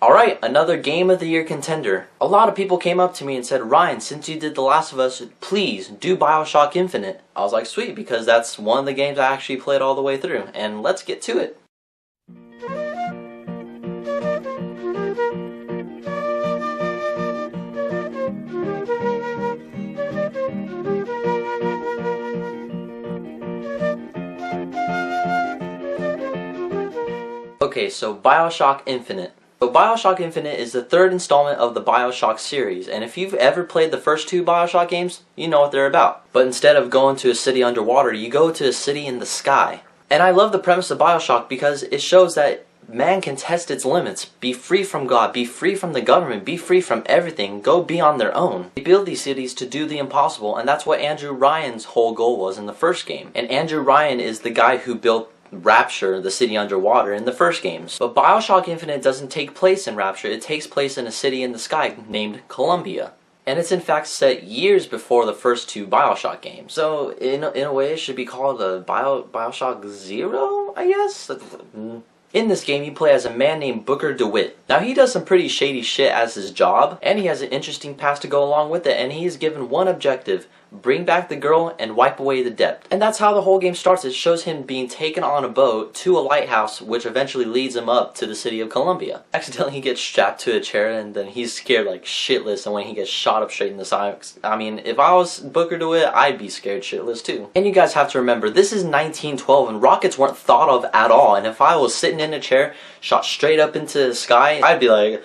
Alright, another Game of the Year contender. A lot of people came up to me and said, Ryan, since you did The Last of Us, please do Bioshock Infinite. I was like, sweet, because that's one of the games I actually played all the way through. And let's get to it. Okay, so Bioshock Infinite. So Bioshock Infinite is the third installment of the Bioshock series, and if you've ever played the first two Bioshock games, you know what they're about. But instead of going to a city underwater, you go to a city in the sky. And I love the premise of Bioshock because it shows that man can test its limits, be free from God, be free from the government, be free from everything, go be on their own. They build these cities to do the impossible, and that's what Andrew Ryan's whole goal was in the first game. And Andrew Ryan is the guy who built Rapture, the city underwater, in the first games. But Bioshock Infinite doesn't take place in Rapture, it takes place in a city in the sky named Columbia. And it's in fact set years before the first two Bioshock games. So in a way it should be called a Bioshock Zero, I guess? In this game, you play as a man named Booker DeWitt. Now, he does some pretty shady shit as his job, and he has an interesting past to go along with it, and he is given one objective: bring back the girl and wipe away the debt. And that's how the whole game starts. It shows him being taken on a boat to a lighthouse, which eventually leads him up to the city of Columbia. Accidentally, he gets strapped to a chair, and then he's scared like shitless, and when he gets shot up straight in the side, I mean, if I was Booker DeWitt, I'd be scared shitless too. And you guys have to remember, this is 1912, and rockets weren't thought of at all, and if I was sitting in a chair, shot straight up into the sky, I'd be like,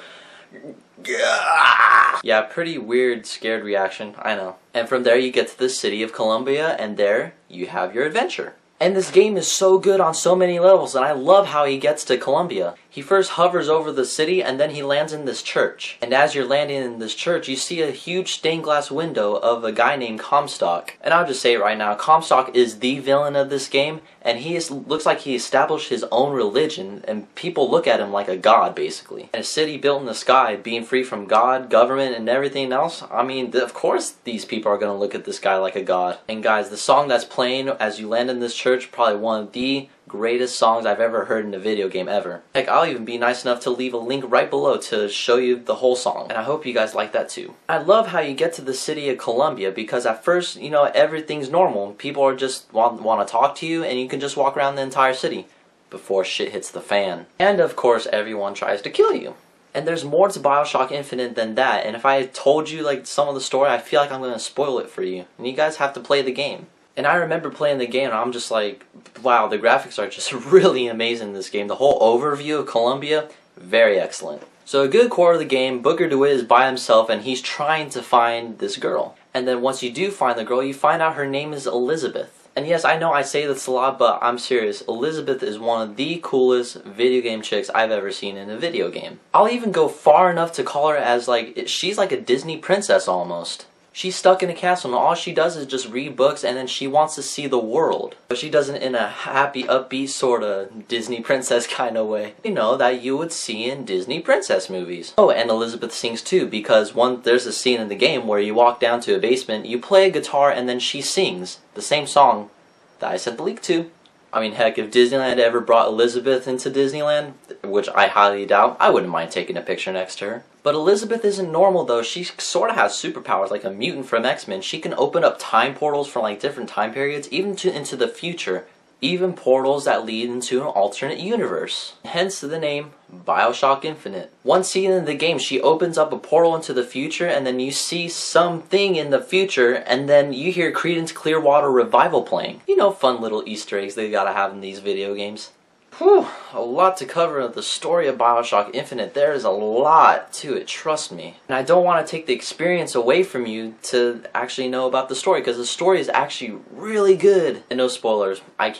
yeah, pretty weird, scared reaction, I know. And from there you get to the city of Columbia, and there you have your adventure. And this game is so good on so many levels, and I love how he gets to Columbia. He first hovers over the city, and then he lands in this church. And as you're landing in this church, you see a huge stained glass window of a guy named Comstock. And I'll just say it right now, Comstock is the villain of this game, and looks like he established his own religion, and people look at him like a god, basically. And a city built in the sky, being free from God, government, and everything else, I mean, of course these people are gonna look at this guy like a god. And guys, the song that's playing as you land in this church, probably one of the greatest songs I've ever heard in a video game ever. Heck, I'll even be nice enough to leave a link right below to show you the whole song, and I hope you guys like that too. I love how you get to the city of Columbia because at first, you know, everything's normal. People are just want to talk to you, and you can just walk around the entire city before shit hits the fan. And of course, everyone tries to kill you. And there's more to Bioshock Infinite than that, and if I told you like some of the story, I feel like I'm going to spoil it for you, and you guys have to play the game. And I remember playing the game and I'm just like, wow, the graphics are just really amazing in this game. The whole overview of Columbia, very excellent. So a good core of the game, Booker DeWitt is by himself and he's trying to find this girl. And then once you do find the girl, you find out her name is Elizabeth. And yes, I know I say this a lot, but I'm serious. Elizabeth is one of the coolest video game chicks I've ever seen in a video game. I'll even go far enough to call her as like, she's like a Disney princess almost. She's stuck in a castle and all she does is just read books and then she wants to see the world. But she does it in a happy, upbeat sort of Disney princess kind of way. You know, that you would see in Disney princess movies. Oh, and Elizabeth sings too because there's a scene in the game where you walk down to a basement, you play a guitar and then she sings the same song that I sent the link to. I mean, heck, if Disneyland ever brought Elizabeth into Disneyland, which I highly doubt, I wouldn't mind taking a picture next to her. But Elizabeth isn't normal though, she sort of has superpowers like a mutant from X-Men. She can open up time portals from like different time periods, even into the future. Even portals that lead into an alternate universe. Hence the name Bioshock Infinite. One scene in the game, she opens up a portal into the future and then you see something in the future and then you hear Creedence Clearwater Revival playing. You know, fun little Easter eggs they gotta have in these video games. Whew, a lot to cover of the story of Bioshock Infinite. There is a lot to it, trust me. And I don't want to take the experience away from you to actually know about the story, because the story is actually really good. And no spoilers, I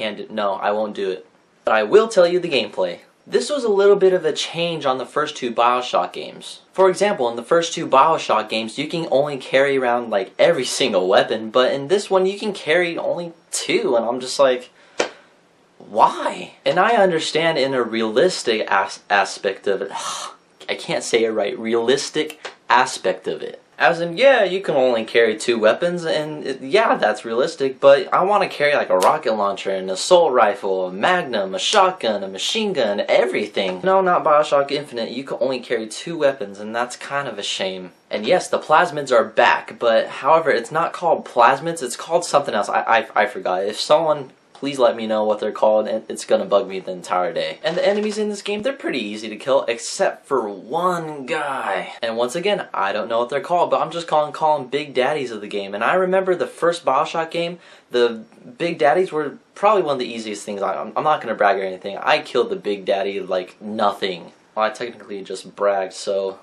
won't do it. But I will tell you the gameplay. This was a little bit of a change on the first two Bioshock games. For example, in the first two Bioshock games, you can only carry around like every single weapon, but in this one you can carry only two, and I'm just like, why? And I understand in a realistic aspect of it, I can't say it right, realistic aspect of it. As in, yeah, you can only carry 2 weapons, and yeah, that's realistic, but I want to carry like a rocket launcher, an assault rifle, a magnum, a shotgun, a machine gun, everything. No, not BioShock Infinite, you can only carry 2 weapons, and that's kind of a shame. And yes, the plasmids are back, but however, it's not called plasmids, it's called something else. I forgot. If someone... please let me know what they're called, and it's gonna bug me the entire day. And the enemies in this game, they're pretty easy to kill, except for one guy. And once again, I don't know what they're called, but I'm just calling them Big Daddies of the game. And I remember the first BioShock game, the Big Daddies were probably one of the easiest things. I'm not gonna brag or anything. I killed the Big Daddy like nothing. Well, I technically just bragged, so...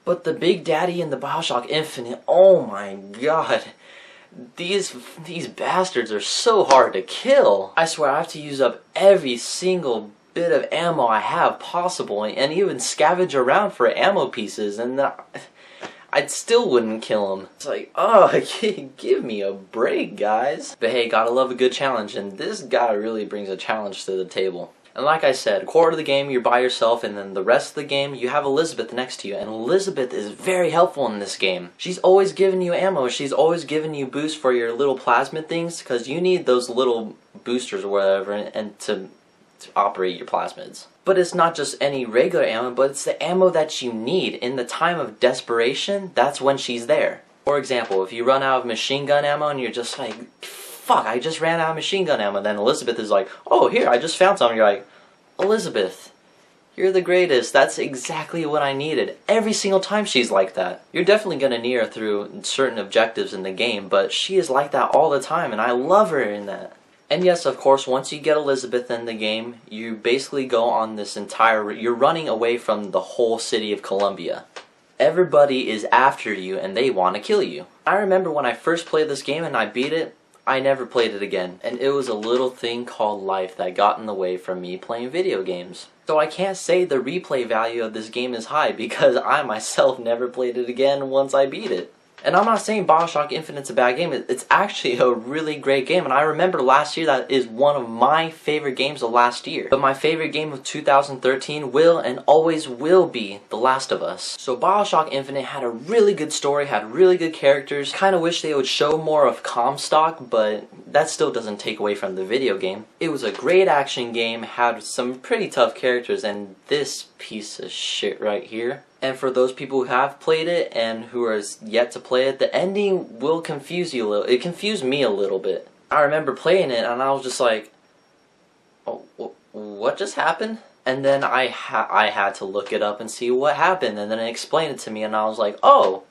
But the Big Daddy in the BioShock Infinite, oh my god. These bastards are so hard to kill. I swear I have to use up every single bit of ammo I have possible, and even scavenge around for ammo pieces, and I still wouldn't kill him. It's like, oh, give me a break, guys. But hey, gotta love a good challenge, and this guy really brings a challenge to the table. And like I said, a quarter of the game you're by yourself, and then the rest of the game you have Elizabeth next to you. And Elizabeth is very helpful in this game. She's always giving you ammo, she's always giving you boosts for your little plasmid things, because you need those little boosters or whatever and to operate your plasmids. But it's not just any regular ammo, but it's the ammo that you need. In the time of desperation, that's when she's there. For example, if you run out of machine gun ammo and you're just like, fuck, I just ran out of machine gun ammo. Then Elizabeth is like, oh, here, I just found some. You're like, Elizabeth, you're the greatest. That's exactly what I needed. Every single time she's like that. You're definitely going to need her through certain objectives in the game, but she is like that all the time, and I love her in that. And yes, of course, once you get Elizabeth in the game, you basically go on this entire... You're running away from the whole city of Columbia. Everybody is after you, and they want to kill you. I remember when I first played this game and I beat it, I never played it again, and it was a little thing called life that got in the way from me playing video games. So I can't say the replay value of this game is high because I myself never played it again once I beat it. And I'm not saying BioShock Infinite's a bad game, it's actually a really great game, and I remember last year that is one of my favorite games of last year. But my favorite game of 2013 will and always will be The Last of Us. So BioShock Infinite had a really good story, had really good characters. Kinda wish they would show more of Comstock, but that still doesn't take away from the video game. It was a great action game, had some pretty tough characters, and this piece of shit right here. And for those people who have played it and who are yet to play it, the ending will confuse you a little. It confused me a little bit. I remember playing it and I was just like, oh, what just happened? And then I had to look it up and see what happened, and then it explained it to me, and I was like, oh,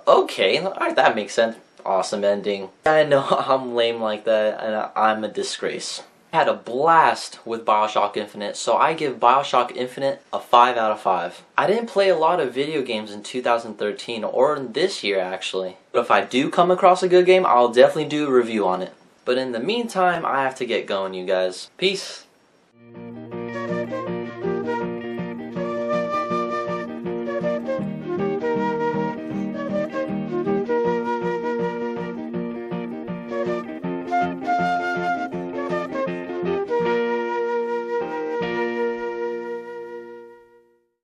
okay, alright, that makes sense. Awesome ending. I know I'm lame like that, and I'm a disgrace. I had a blast with BioShock Infinite, so I give BioShock Infinite a 5 out of 5. I didn't play a lot of video games in 2013, or this year actually. But if I do come across a good game, I'll definitely do a review on it. But in the meantime, I have to get going, you guys. Peace.